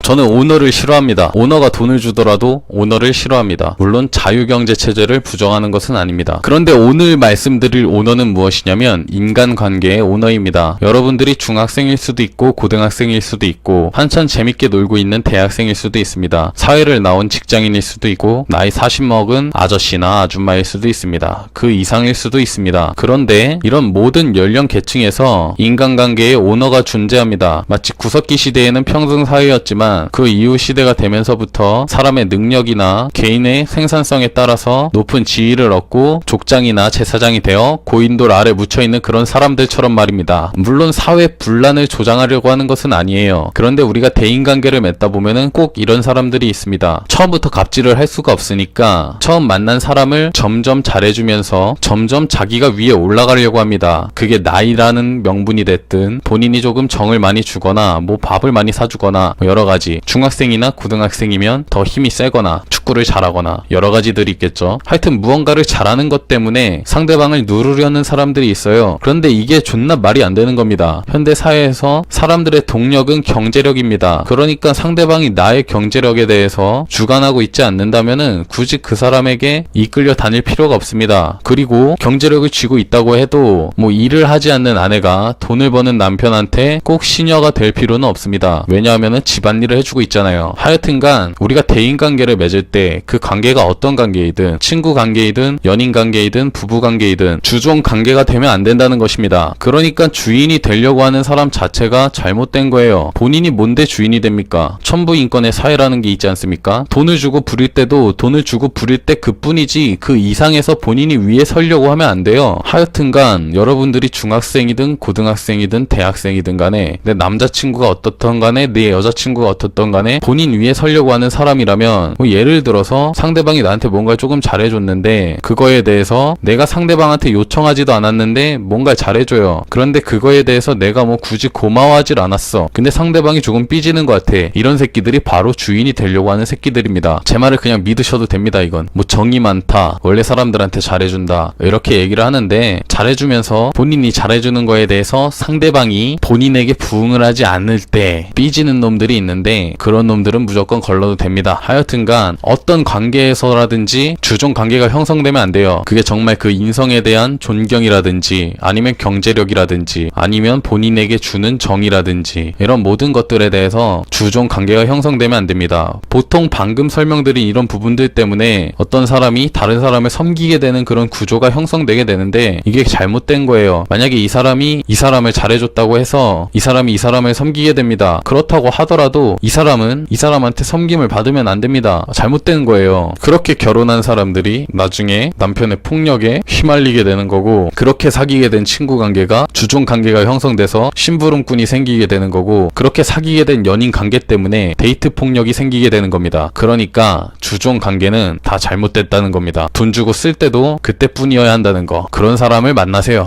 저는 오너를 싫어합니다. 오너가 돈을 주더라도 오너를 싫어합니다. 물론 자유경제체제를 부정하는 것은 아닙니다. 그런데 오늘 말씀드릴 오너는 무엇이냐면 인간관계의 오너입니다. 여러분들이 중학생일 수도 있고 고등학생일 수도 있고 한참 재밌게 놀고 있는 대학생일 수도 있습니다. 사회를 나온 직장인일 수도 있고 나이 40 먹은 아저씨나 아줌마일 수도 있습니다. 그 이상일 수도 있습니다. 그런데 이런 모든 연령 계층에서 인간관계의 오너가 존재합니다. 마치 구석기 시대에는 평등사회였지만 그 이후 시대가 되면서부터 사람의 능력이나 개인의 생산성에 따라서 높은 지위를 얻고 족장이나 제사장이 되어 고인돌 아래 묻혀있는 그런 사람들처럼 말입니다. 물론 사회 분란을 조장하려고 하는 것은 아니에요. 그런데 우리가 대인관계를 맺다 보면은 꼭 이런 사람들이 있습니다. 처음부터 갑질을 할 수가 없으니까 처음 만난 사람을 점점 잘해주면서 점점 자기가 위에 올라가려고 합니다. 그게 나이라는 명분이 됐든 본인이 조금 정을 많이 주거나 뭐 밥을 많이 사주거나 뭐 여러가지, 중학생이나 고등학생이면 더 힘이 세거나 축구를 잘하거나 여러가지들이 있겠죠. 하여튼 무언가를 잘하는 것 때문에 상대방을 누르려는 사람들이 있어요. 그런데 이게 존나 말이 안 되는 겁니다. 현대 사회에서 사람들의 동력은 경제력입니다. 그러니까 상대방이 나의 경제력에 대해서 주관하고 있지 않는다면은 굳이 그 사람에게 이끌려 다닐 필요가 없습니다. 그리고 경제력을 쥐고 있다고 해도 뭐 일을 하지 않는 아내가 돈을 버는 남편한테 꼭 시녀가 될 필요는 없습니다. 왜냐하면은 집안일을 해주고 있잖아요. 하여튼간 우리가 대인관계를 맺을 때 그 관계가 어떤 관계이든 친구 관계이든 연인 관계이든 부부 관계이든 주종 관계가 되면 안 된다는 것입니다. 그러니까 주인이 되려고 하는 사람 자체가 잘못된 거예요. 본인이 뭔데 주인이 됩니까? 천부인권의 사회라는 게 있지 않습니까? 돈을 주고 부릴 때도 돈을 주고 부릴 때 그뿐이지 그 이상에서 본인이 위에 서려고 하면 안 돼요. 하여튼간 여러분들이 중학생이든 고등학생이든 대학생이든 간에 내 남자친구가 어떻든 간에 내 여자친구가 어떻든 간에 본인 위에 서려고 하는 사람이라면 뭐 예를 들어서 상대방이 나한테 뭔가를 조금 잘해줬는데 그거에 대해서 내가 상대방한테 요청하지도 않았는데 뭔가를 잘해줘요. 그런데 그거에 대해서 내가 뭐 굳이 고마워하질 않았어. 근데 상대방이 조금 삐지는 것 같아. 이런 새끼들이 바로 주인이 되려고 하는 새끼들입니다. 제 말을 그냥 믿으셔도 됩니다. 이건 뭐 정이 많다, 원래 사람들한테 잘해준다 이렇게 얘기를 하는데 잘해주면서 본인이 잘해주는 거에 대해서 상대방이 본인에게 부응을 하지 않을 때 삐지는 놈들이 있는데 그런 놈들은 무조건 걸러도 됩니다. 하여튼간 어떤 관계에서라든지 주종 관계가 형성되면 안 돼요. 그게 정말 그 인성에 대한 존경이라든지 아니면 경제력이라든지 아니면 본인에게 주는 정이라든지 이런 모든 것들에 대해서 주종 관계가 형성되면 안 됩니다. 보통 방금 설명드린 이런 부분들 때문에 어떤 사람이 다른 사람을 섬기게 되는 그런 구조가 형성되게 되는데 이게 잘못된 거예요. 만약에 이 사람이 이 사람을 잘해줬다고 해서 이 사람이 이 사람을 섬기게 됩니다. 그렇다고 하더라도 이 사람은 이 사람한테 섬김을 받으면 안 됩니다. 잘못된 거예요. 그렇게 결혼한 사람들이 나중에 남편의 폭력에 휘말리게 되는 거고 그렇게 사귀게 된 친구 관계가 주종 관계가 형성돼서 심부름꾼이 생기게 되는 거고 그렇게 사귀게 된 연인 관계 때문에 데이트 폭력이 생기게 되는 겁니다. 그러니까 주종 관계는 다 잘못됐다는 겁니다. 돈 주고 쓸 때도 그때뿐이어야 한다는 거. 그런 사람을 만나세요.